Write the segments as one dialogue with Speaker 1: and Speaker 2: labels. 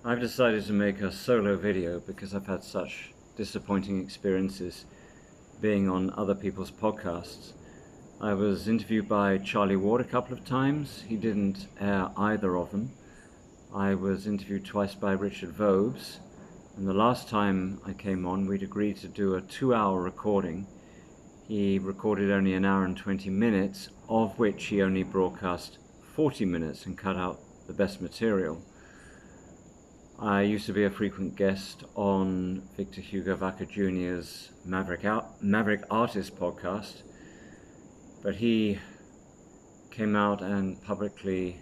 Speaker 1: I've decided to make a solo video because I've had such disappointing experiences being on other people's podcasts. I was interviewed by Charlie Ward a couple of times. He didn't air either of them. I was interviewed twice by Richard Vobes, and the last time I came on, we'd agreed to do a 2-hour recording. He recorded only an hour and 20 minutes, of which he only broadcast 40 minutes and cut out the best material. I used to be a frequent guest on Victor Hugo Vaca Jr.'s Maverick Artist podcast, but he came out and publicly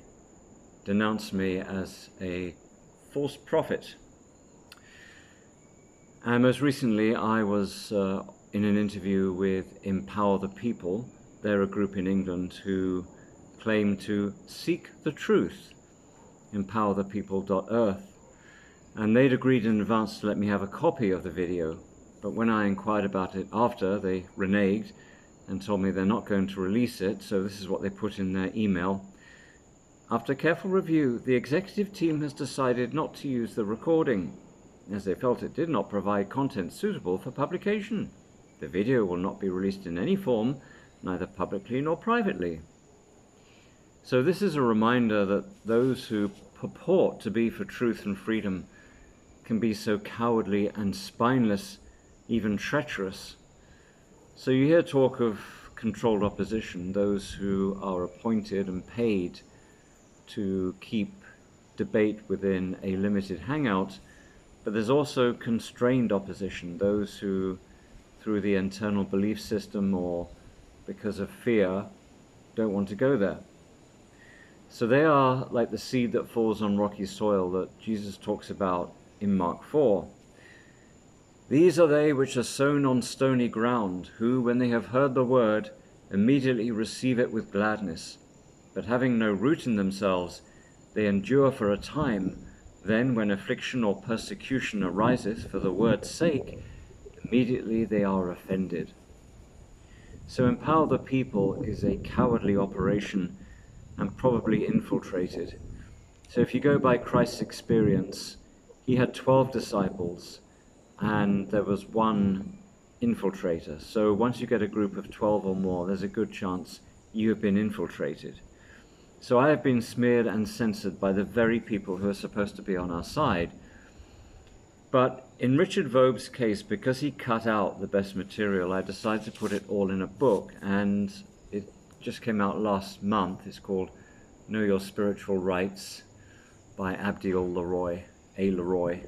Speaker 1: denounced me as a false prophet. And most recently I was in an interview with Empower the People. They're a group in England who claim to seek the truth, empowerthepeople.earth. And they'd agreed in advance to let me have a copy of the video, but when I inquired about it after, they reneged and told me they're not going to release it, so this is what they put in their email. After careful review, the executive team has decided not to use the recording, as they felt it did not provide content suitable for publication. The video will not be released in any form, neither publicly nor privately. So this is a reminder that those who purport to be for truth and freedom can be so cowardly and spineless, even treacherous. So you hear talk of controlled opposition, those who are appointed and paid to keep debate within a limited hangout, but there's also constrained opposition, those who, through the internal belief system or because of fear, don't want to go there. So they are like the seed that falls on rocky soil that Jesus talks about in Mark 4. These are they which are sown on stony ground, who, when they have heard the word, immediately receive it with gladness. But having no root in themselves, they endure for a time. Then, when affliction or persecution ariseth for the word's sake, immediately they are offended. So Empower the People is a cowardly operation and probably infiltrated. So if you go by Christ's experience, he had 12 disciples and there was one infiltrator. So once you get a group of 12 or more, there's a good chance you have been infiltrated. So I have been smeared and censored by the very people who are supposed to be on our side. But in Richard Vobes' case, because he cut out the best material, I decided to put it all in a book, and it just came out last month. It's called Know Your Spiritual Rights by Abdiel Leroy, A. Leroy.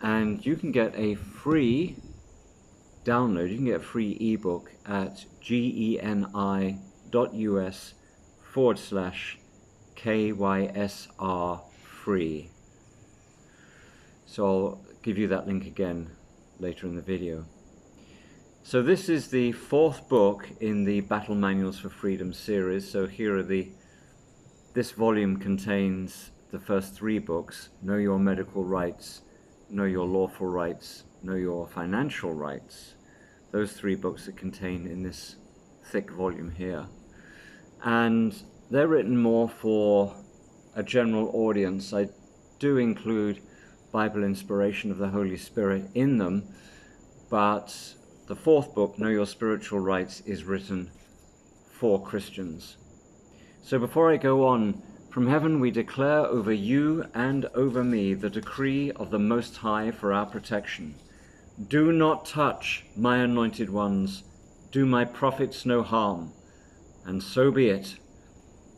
Speaker 1: And you can get a free download, you can get a free ebook at geni.us/KYSR free. So I'll give you that link again later in the video. So this is the 4th book in the Battle Manuals for Freedom series. So here are this volume contains the first 3 books: Know Your Medical Rights, Know Your Lawful Rights, Know Your Financial Rights. Those 3 books are contained in this thick volume here. And they're written more for a general audience. I do include Bible inspiration of the Holy Spirit in them, but the 4th book, Know Your Spiritual Rights, is written for Christians. So before I go on, from heaven we declare over you and over me the decree of the Most High for our protection. Do not touch my anointed ones, do my prophets no harm, and so be it.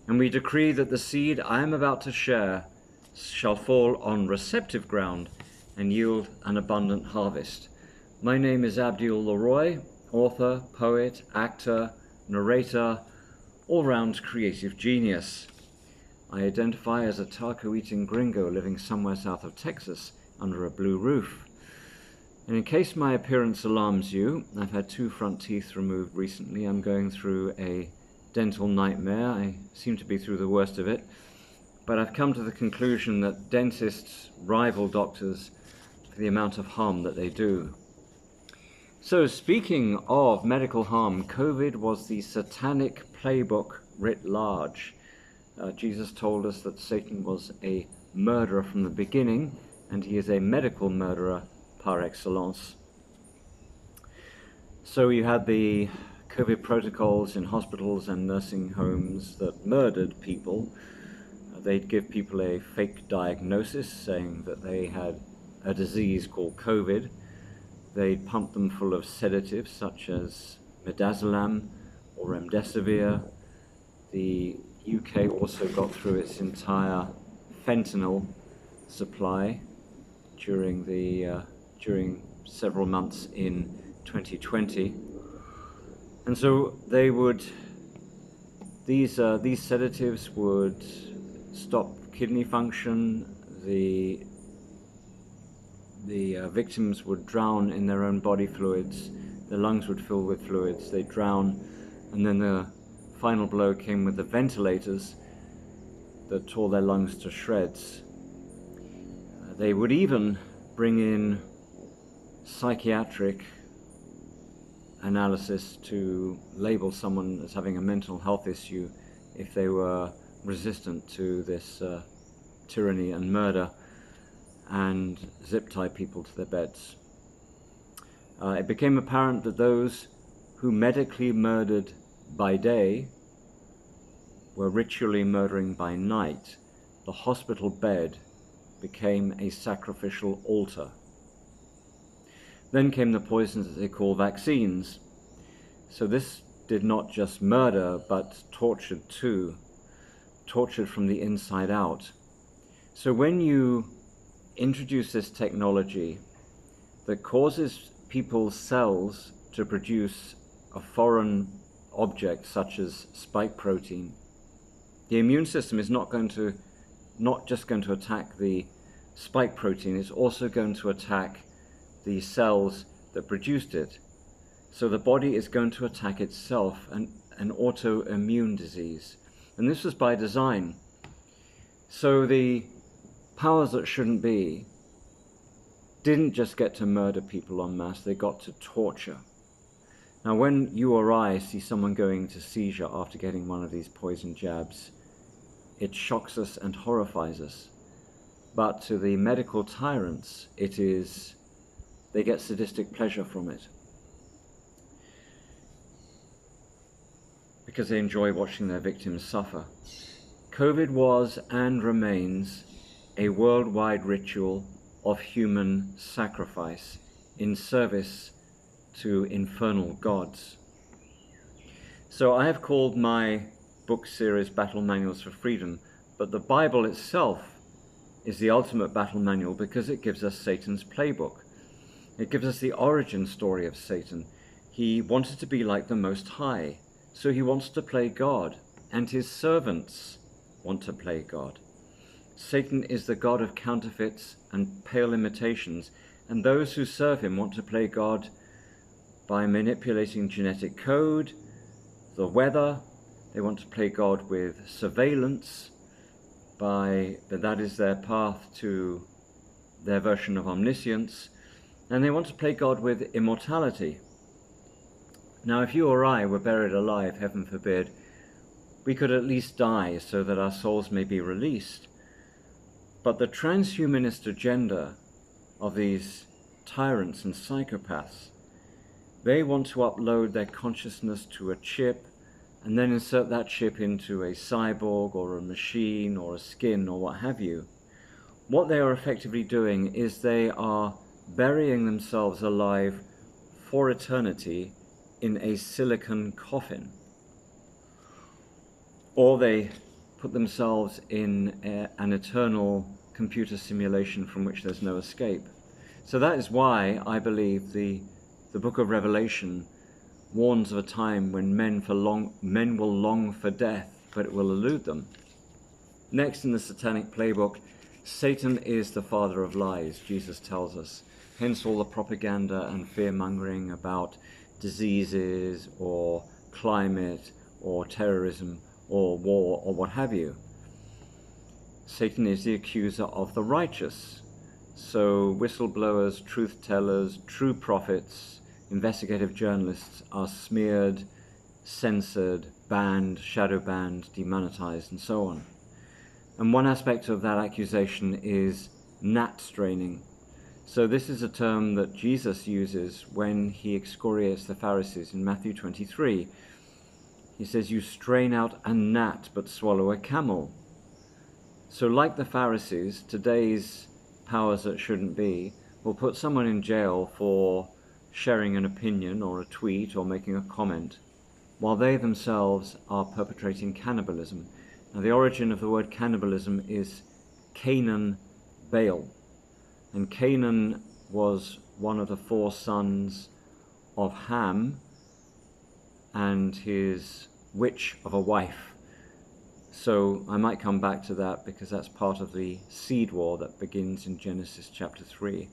Speaker 1: And we decree that the seed I am about to share shall fall on receptive ground and yield an abundant harvest. My name is Abdiel Leroy, author, poet, actor, narrator, all-round creative genius. I identify as a taco-eating gringo living somewhere south of Texas under a blue roof. And in case my appearance alarms you, I've had 2 front teeth removed recently. I'm going through a dental nightmare. I seem to be through the worst of it. But I've come to the conclusion that dentists rival doctors for the amount of harm that they do. So speaking of medical harm, COVID was the satanic playbook writ large. Jesus told us that Satan was a murderer from the beginning, and he is a medical murderer par excellence. So you had the COVID protocols in hospitals and nursing homes that murdered people. They'd give people a fake diagnosis saying that they had a disease called COVID. They'd pump them full of sedatives such as midazolam or remdesivir. The UK also got through its entire fentanyl supply during several months in 2020, and so these sedatives would stop kidney function. The victims would drown in their own body fluids. Their lungs would fill with fluids. They'd drown, and then the final blow came with the ventilators that tore their lungs to shreds. They would even bring in psychiatric analysis to label someone as having a mental health issue if they were resistant to this tyranny and murder, and zip tie people to their beds. It became apparent that those who medically murdered by day were ritually murdering by night. The hospital bed became a sacrificial altar. Then came the poisons that they call vaccines. So this did not just murder, but tortured too. Tortured from the inside out. So when you introduce this technology that causes people's cells to produce a foreign object such as spike protein, the immune system is not just going to attack the spike protein, it's also going to attack the cells that produced it. So the body is going to attack itself, an autoimmune disease. And this was by design. So the powers that shouldn't be didn't just get to murder people en masse, they got to torture. Now when you or I see someone going into seizure after getting one of these poison jabs, it shocks us and horrifies us. But to the medical tyrants, they get sadistic pleasure from it, because they enjoy watching their victims suffer. COVID was and remains a worldwide ritual of human sacrifice in service to infernal gods. So I have called my book series Battle Manuals for Freedom, but the Bible itself is the ultimate battle manual because it gives us Satan's playbook. It gives us the origin story of Satan. He wanted to be like the Most High, so he wants to play God, and his servants want to play God. Satan is the god of counterfeits and pale imitations, and those who serve him want to play God by manipulating genetic code, the weather. They want to play God with surveillance, that is their path to their version of omniscience, and they want to play God with immortality. Now, if you or I were buried alive, heaven forbid, we could at least die so that our souls may be released. But the transhumanist agenda of these tyrants and psychopaths, they want to upload their consciousness to a chip and then insert that chip into a cyborg or a machine or a skin or what have you. What they are effectively doing is they are burying themselves alive for eternity in a silicon coffin. Or they put themselves in an eternal computer simulation from which there's no escape. So that is why I believe the book of Revelation warns of a time when men will long for death, but it will elude them. Next in the Satanic Playbook, Satan is the father of lies, Jesus tells us. Hence all the propaganda and fear-mongering about diseases or climate or terrorism or war or what have you. Satan is the accuser of the righteous. So whistleblowers, truth tellers, true prophets, investigative journalists are smeared censored, banned, shadow banned, demonetized, and so on. And one aspect of that accusation is gnat straining. So this is a term that Jesus uses when he excoriates the Pharisees in Matthew 23. He says, "You strain out a gnat but swallow a camel." So like the Pharisees, today's powers that shouldn't be will put someone in jail for sharing an opinion or a tweet or making a comment, while they themselves are perpetrating cannibalism. Now, the origin of the word cannibalism is Canaan Baal. And Canaan was one of the 4 sons of Ham and his witch of a wife. So I might come back to that because that's part of the seed war that begins in Genesis chapter 3.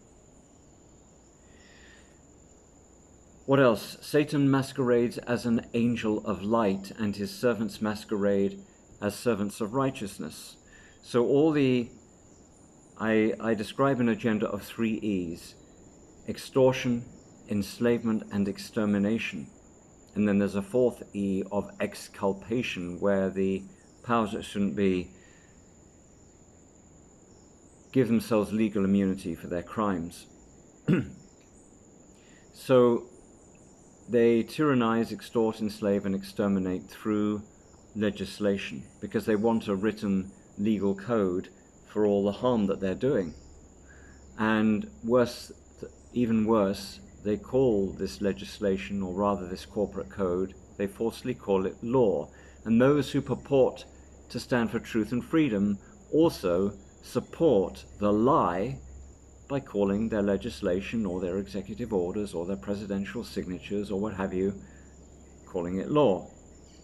Speaker 1: What else? Satan masquerades as an angel of light, and his servants masquerade as servants of righteousness. So I describe an agenda of 3 E's: extortion, enslavement, and extermination. And then there's a 4th E of exculpation, where the powers that shouldn't be give themselves legal immunity for their crimes. So they tyrannize, extort, enslave, and exterminate through legislation because they want a written legal code for all the harm that they're doing. And even worse, they call this legislation, or rather this corporate code, they falsely call it law. And those who purport to stand for truth and freedom also support the lie by calling their legislation or their executive orders or their presidential signatures or what have you, calling it law.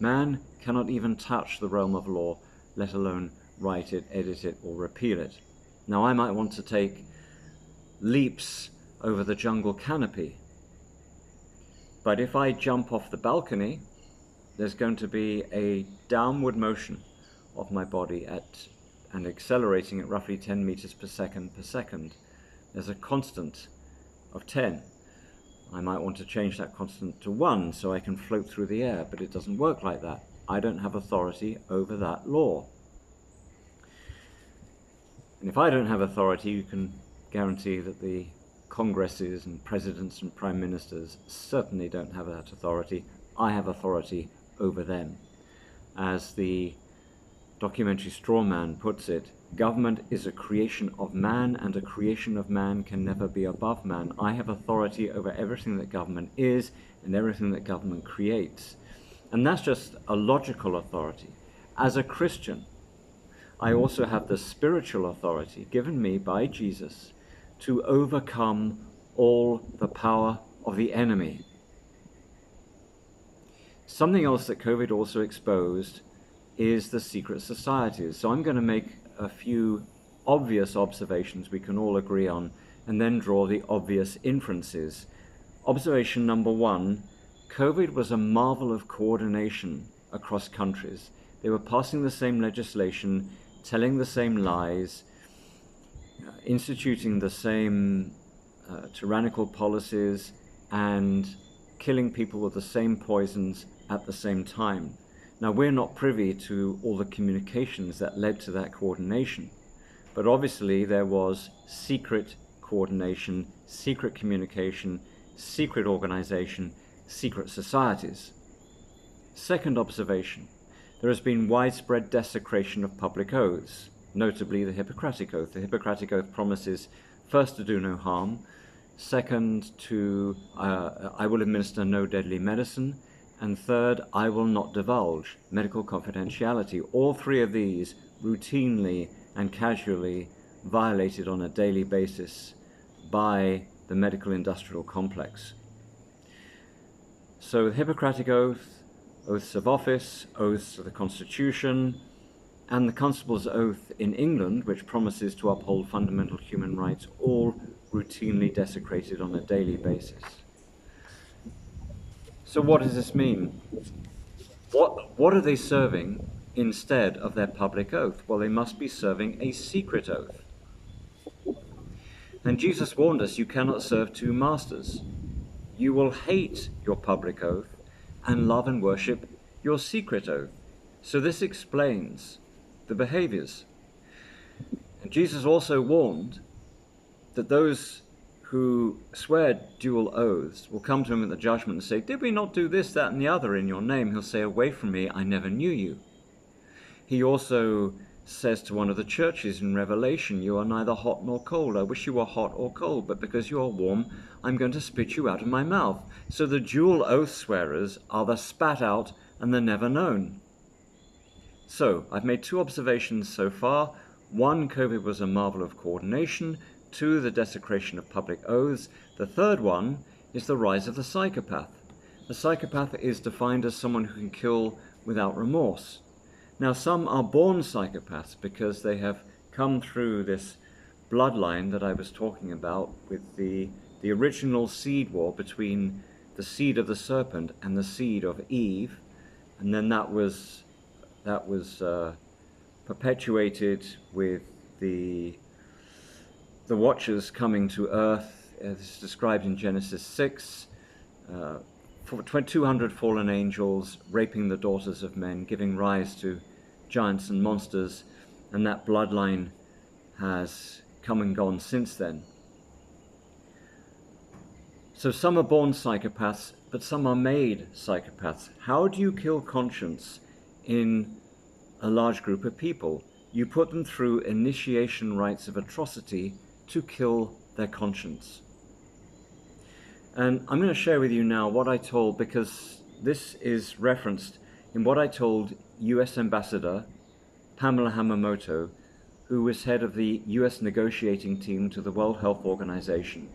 Speaker 1: Man cannot even touch the realm of law, let alone write it, edit it, or repeal it. Now, I might want to take leaps over the jungle canopy, but if I jump off the balcony, there's going to be a downward motion of my body and accelerating at roughly 10 meters per second. There's a constant of 10. I might want to change that constant to 1 so I can float through the air, but it doesn't work like that. I don't have authority over that law. And if I don't have authority, you can guarantee that the congresses and presidents and prime ministers certainly don't have that authority. I have authority over them. As the documentary Straw Man puts it, government is a creation of man, and a creation of man can never be above man. I have authority over everything that government is and everything that government creates. And that's just a logical authority. As a Christian, I also have the spiritual authority given me by Jesus to overcome all the power of the enemy. Something else that COVID also exposed is the secret societies. So I'm going to make a few obvious observations we can all agree on, and then draw the obvious inferences. Observation number 1, COVID was a marvel of coordination across countries. They were passing the same legislation, telling the same lies, instituting the same tyrannical policies, and killing people with the same poisons at the same time. Now, we're not privy to all the communications that led to that coordination, but obviously there was secret coordination, secret communication, secret organization, secret societies. Second observation, there has been widespread desecration of public oaths, notably the Hippocratic Oath. The Hippocratic Oath promises, first, to do no harm, second, I will administer no deadly medicine, and third, I will not divulge, medical confidentiality. All 3 of these routinely and casually violated on a daily basis by the medical industrial complex. So the Hippocratic Oath, oaths of office, oaths of the Constitution, and the Constable's Oath in England, which promises to uphold fundamental human rights, all routinely desecrated on a daily basis. So what does this mean? What are they serving instead of their public oath? Well, they must be serving a secret oath. And Jesus warned us, you cannot serve 2 masters. You will hate your public oath and love and worship your secret oath. So this explains the behaviors. And Jesus also warned that those who swear dual oaths will come to him at the judgment and say, did we not do this, that, and the other in your name? He'll say, away from me, I never knew you. He also says to one of the churches in Revelation, you are neither hot nor cold. I wish you were hot or cold, but because you are warm, I'm going to spit you out of my mouth. So the dual oath swearers are the spat out and the never known. So I've made 2 observations so far. 1, COVID was a marvel of coordination. 2, the desecration of public oaths. The third one is the rise of the psychopath. The psychopath is defined as someone who can kill without remorse. Now, some are born psychopaths because they have come through this bloodline that I was talking about with the original seed war between the seed of the serpent and the seed of Eve, and then that was perpetuated with the Watchers coming to Earth. This is described in Genesis 6. 200 fallen angels raping the daughters of men, giving rise to giants and monsters, and that bloodline has come and gone since then. So some are born psychopaths, but some are made psychopaths. How do you kill conscience in a large group of people? You put them through initiation rites of atrocity to kill their conscience. And I'm going to share with you now what I told, because this is referenced in what I told US Ambassador Pamela Hamamoto, who was head of the US negotiating team to the World Health Organization.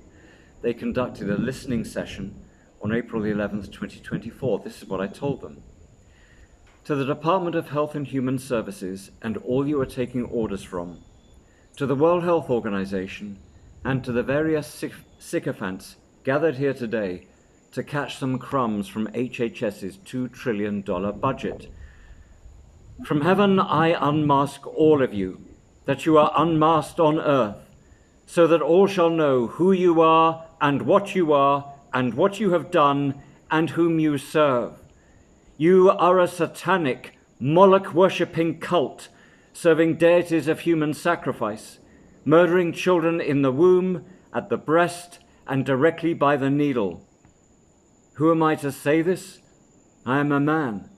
Speaker 1: They conducted a listening session on April 11th, 2024. This is what I told them. To the Department of Health and Human Services and all you are taking orders from, to the World Health Organization, and to the various sycophants gathered here today to catch some crumbs from HHS's $2 trillion budget. From heaven I unmask all of you, that you are unmasked on earth, so that all shall know who you are and what you have done and whom you serve. You are a satanic, Moloch-worshipping cult, serving deities of human sacrifice, murdering children in the womb, at the breast, and directly by the needle. Who am I to say this? I am a man,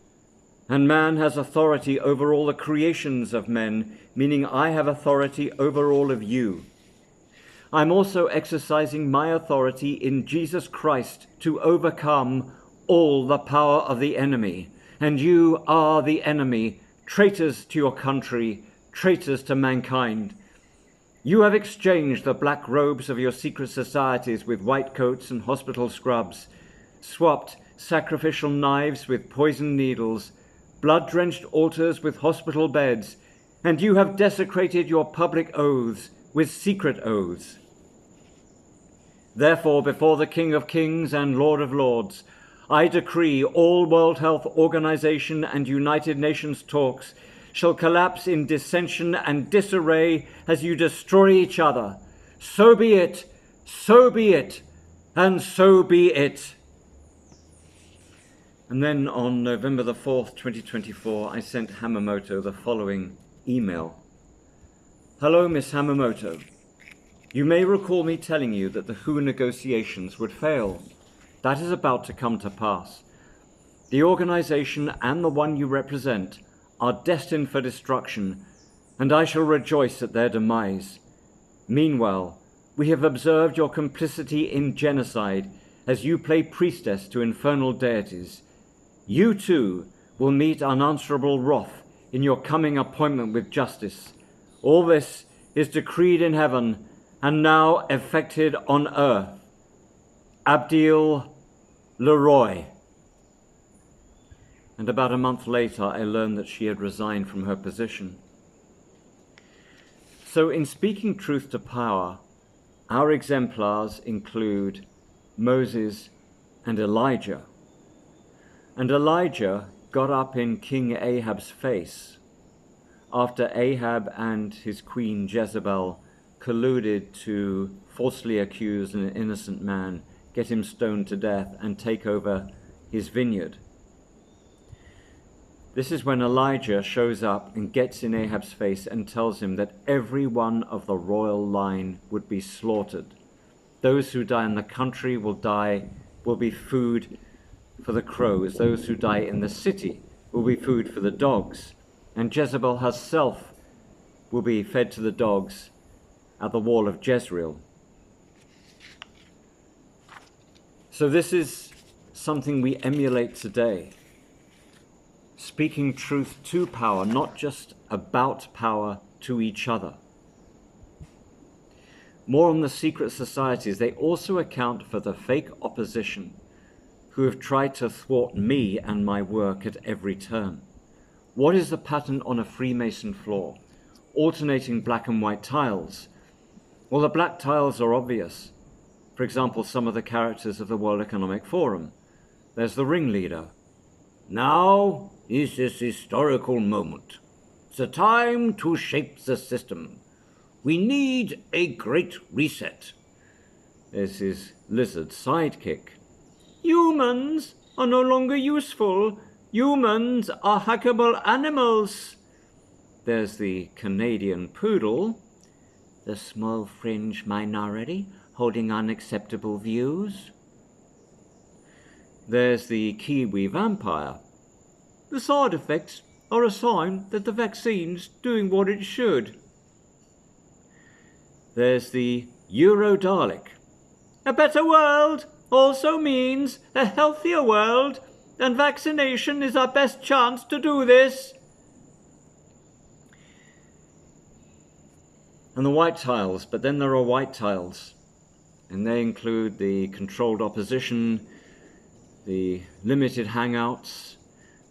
Speaker 1: and man has authority over all the creations of men, meaning I have authority over all of you. I'm also exercising my authority in Jesus Christ to overcome all the power of the enemy, and you are the enemy, traitors to your country, traitors to mankind. You have exchanged the black robes of your secret societies with white coats and hospital scrubs, swapped sacrificial knives with poisoned needles, blood-drenched altars with hospital beds, and you have desecrated your public oaths with secret oaths. Therefore, before the King of Kings and Lord of Lords, I decree all World Health Organization and United Nations talks shall collapse in dissension and disarray as you destroy each other. So be it, and so be it. And then on November the 4th, 2024, I sent Hamamoto the following email. Hello, Miss Hamamoto. You may recall me telling you that the WHO negotiations would fail. That is about to come to pass. The organization and the one you represent are destined for destruction, and I shall rejoice at their demise. Meanwhile, we have observed your complicity in genocide as you play priestess to infernal deities. You too will meet unanswerable wrath in your coming appointment with justice. All this is decreed in heaven and now effected on earth. Abdiel Leroy. And about a month later, I learned that she had resigned from her position. So in speaking truth to power, our exemplars include Moses and Elijah. And Elijah got up in King Ahab's face after Ahab and his queen Jezebel colluded to falsely accuse an innocent man, get him stoned to death, and take over his vineyard. This is when Elijah shows up and gets in Ahab's face and tells him that every one of the royal line would be slaughtered. Those who die in the country will be food for the crows. Those who die in the city will be food for the dogs. And Jezebel herself will be fed to the dogs at the wall of Jezreel. So this is something we emulate today. Speaking truth to power, not just about power to each other. More on the secret societies, they also account for the fake opposition who have tried to thwart me and my work at every turn. What is the pattern on a Freemason floor? Alternating black and white tiles. Well, the black tiles are obvious. For example, some of the characters of the World Economic Forum. There's the ringleader. Now is this historical moment. It's a time to shape the system. We need a great reset. There's his lizard sidekick. Humans are no longer useful. Humans are hackable animals. There's the Canadian poodle. The small fringe minority holding unacceptable views. There's the Kiwi vampire. The side effects are a sign that the vaccine's doing what it should. There's the Euro Dalek. A better world also means a healthier world, and vaccination is our best chance to do this. And the white tiles, but then there are white tiles, and they include the controlled opposition, the limited hangouts,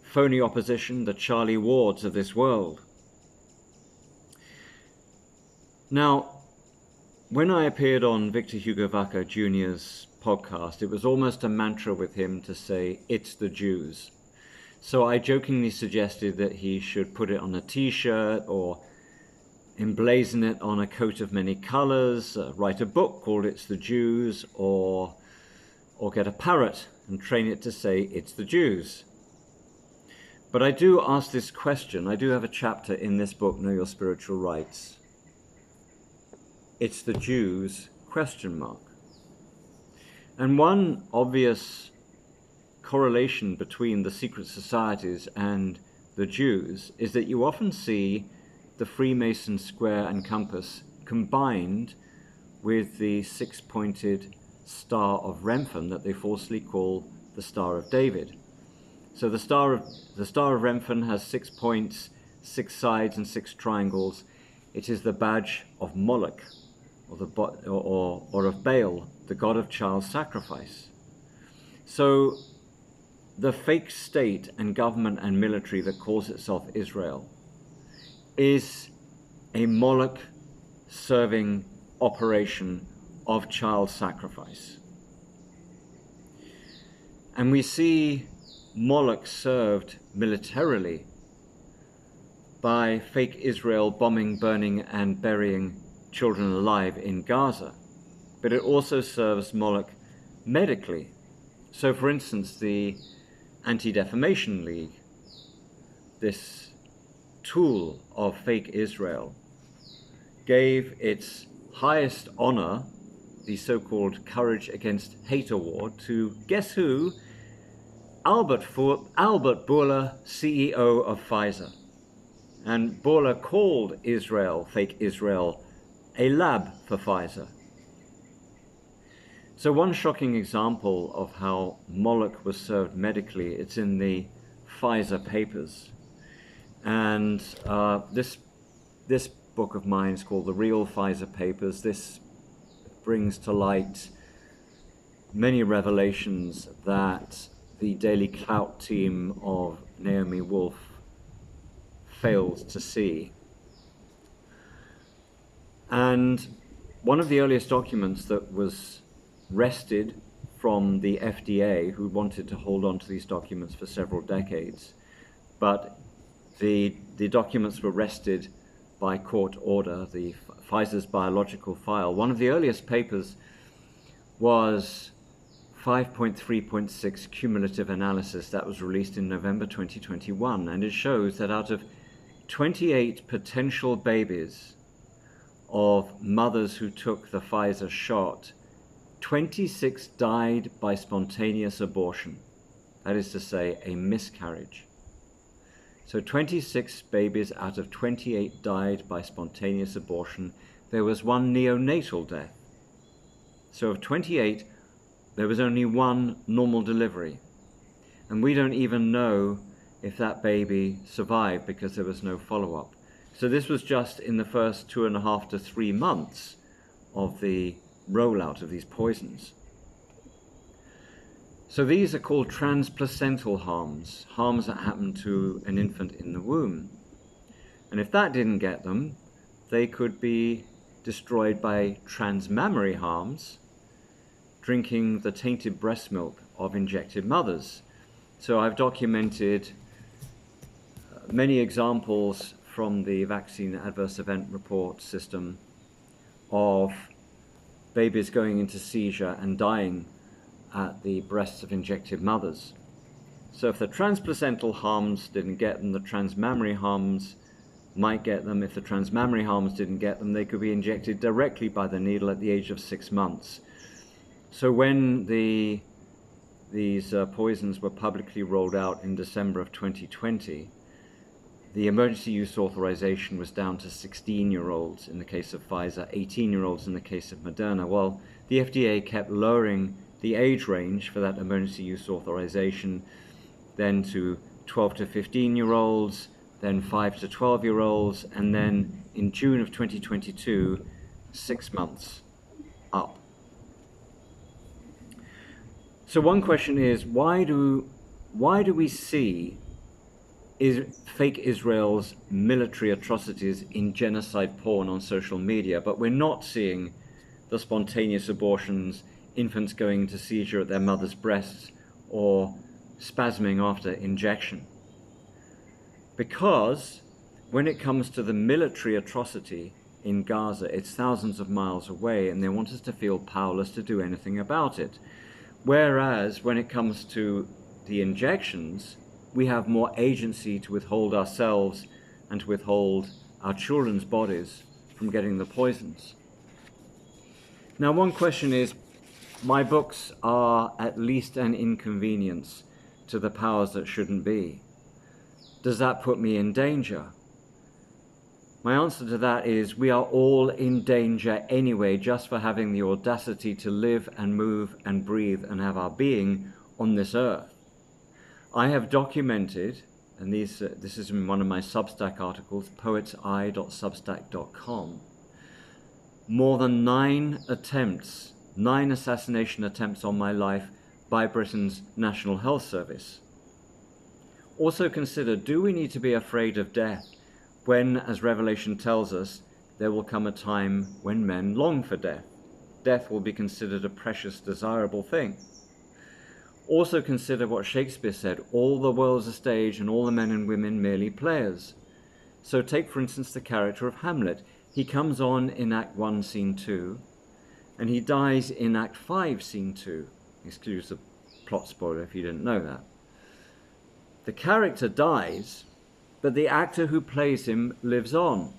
Speaker 1: phony opposition, the Charlie Wards of this world. Now, when I appeared on Victor Hugo Vaca Jr.'s podcast, it was almost a mantra with him to say, "It's the Jews." So I jokingly suggested that he should put it on a t-shirt or emblazon it on a coat of many colors, write a book called "It's the Jews," or get a parrot and train it to say, "It's the Jews." But I do ask this question. I do have a chapter in this book, Know Your Spiritual Rights. It's the Jews, ? And one obvious correlation between the secret societies and the Jews is that you often see the Freemason square and compass combined with the six-pointed star of Remphan that they falsely call the Star of David. So the Star of Remphan has 6 points, 6 sides, and 6 triangles. It is the badge of Moloch, or of Baal, the god of child sacrifice. So the fake state and government and military that calls itself Israel is a Moloch-serving operation of child sacrifice. And we see Moloch served militarily by fake Israel bombing, burning, and burying children alive in Gaza. But it also serves Moloch medically. So, for instance, the Anti-Defamation League, this tool of fake Israel, gave its highest honor, the so-called Courage Against Hate Award, to, guess who? Albert Bourla, CEO of Pfizer. And Bourla called Israel, fake Israel, a lab for Pfizer. So one shocking example of how Moloch was served medically, it's in the Pfizer papers. And this book of mine is called The Real Pfizer Papers. This brings to light many revelations that the Daily Clout team of Naomi Wolf failed to see. And one of the earliest documents that was wrested from the FDA, who wanted to hold on to these documents for several decades, but the documents were wrested by court order, the Pfizer's biological file. One of the earliest papers was 5.3.6 cumulative analysis that was released in November 2021, and it shows that out of 28 potential babies of mothers who took the Pfizer shot, 26 died by spontaneous abortion. That is to say, a miscarriage. So 26 babies out of 28 died by spontaneous abortion. There was one neonatal death. So of 28, there was only one normal delivery. And we don't even know if that baby survived because there was no follow-up. So this was just in the first 2.5 to 3 months of the rollout of these poisons. So these are called transplacental harms, harms that happen to an infant in the womb. And if that didn't get them, they could be destroyed by transmammary harms, drinking the tainted breast milk of injected mothers. So I've documented many examples from the vaccine adverse event report system of babies going into seizure and dying at the breasts of injected mothers. So if the transplacental harms didn't get them, the transmammary harms might get them. If the transmammary harms didn't get them, they could be injected directly by the needle at the age of 6 months. So when these poisons were publicly rolled out in December of 2020, the emergency use authorization was down to 16-year-olds in the case of Pfizer, 18-year-olds in the case of Moderna. Well, the FDA kept lowering the age range for that emergency use authorization, then to 12 to 15-year-olds, then 5 to 12-year-olds, and then in June of 2022, 6 months up. So one question is, why do we see fake Israel's military atrocities in genocide porn on social media, but we're not seeing the spontaneous abortions, infants going into seizure at their mother's breasts, or spasming after injection? Because when it comes to the military atrocity in Gaza, it's thousands of miles away, and they want us to feel powerless to do anything about it. Whereas when it comes to the injections, we have more agency to withhold ourselves and to withhold our children's bodies from getting the poisons. Now, one question is, my books are at least an inconvenience to the powers that shouldn't be. Does that put me in danger? My answer to that is, we are all in danger anyway, just for having the audacity to live and move and breathe and have our being on this earth. I have documented, and this is in one of my Substack articles, poetseye.substack.com, more than 9 assassination attempts on my life by Britain's National Health Service. Also consider, do we need to be afraid of death when, as Revelation tells us, there will come a time when men long for death? Death will be considered a precious, desirable thing. Also consider what Shakespeare said, all the world's a stage and all the men and women merely players. So take, for instance, the character of Hamlet. He comes on in Act 1, Scene 2, and he dies in Act 5, Scene 2. Excuse the plot spoiler if you didn't know that. The character dies, but the actor who plays him lives on,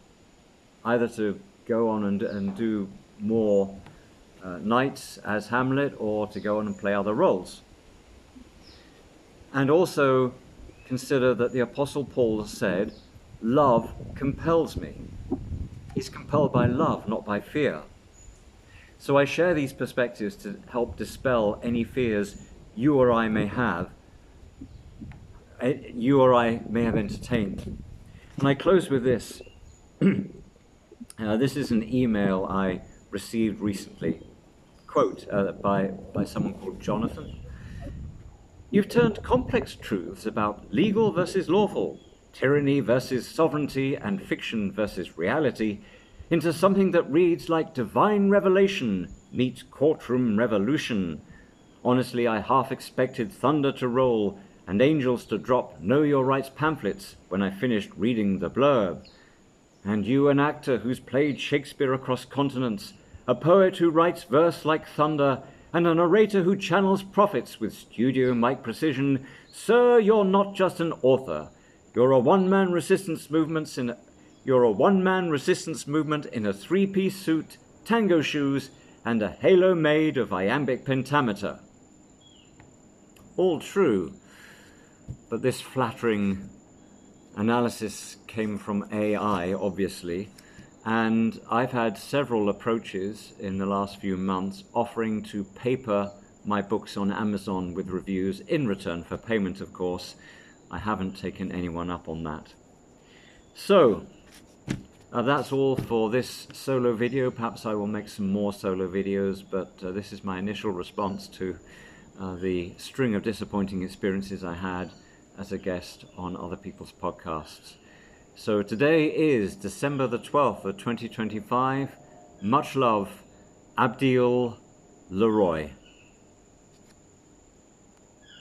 Speaker 1: either to go on and do more nights as Hamlet, or to go on and play other roles. And also consider that the Apostle Paul said, love compels me. He's compelled by love, not by fear. So I share these perspectives to help dispel any fears you or I may have, entertained. And I close with this. This is an email I received recently, quote, by someone called Jonathan. You've turned complex truths about legal versus lawful, tyranny versus sovereignty, and fiction versus reality into something that reads like divine revelation meets courtroom revolution. Honestly, I half expected thunder to roll and angels to drop Know Your Rights pamphlets when I finished reading the blurb. And you, an actor who's played Shakespeare across continents, a poet who writes verse like thunder, and a narrator who channels prophets with studio mic precision. Sir, you're not just an author. You're a one-man resistance movement in a three-piece suit, tango shoes, and a halo made of iambic pentameter. All true, but this flattering analysis came from AI, obviously, and I've had several approaches in the last few months offering to paper my books on Amazon with reviews in return for payment, of course. I haven't taken anyone up on that. So, that's all for this solo video. Perhaps I will make some more solo videos, but this is my initial response to the string of disappointing experiences I had as a guest on other people's podcasts. So today is December the 12th of 2025. Much love, Abdiel Leroy.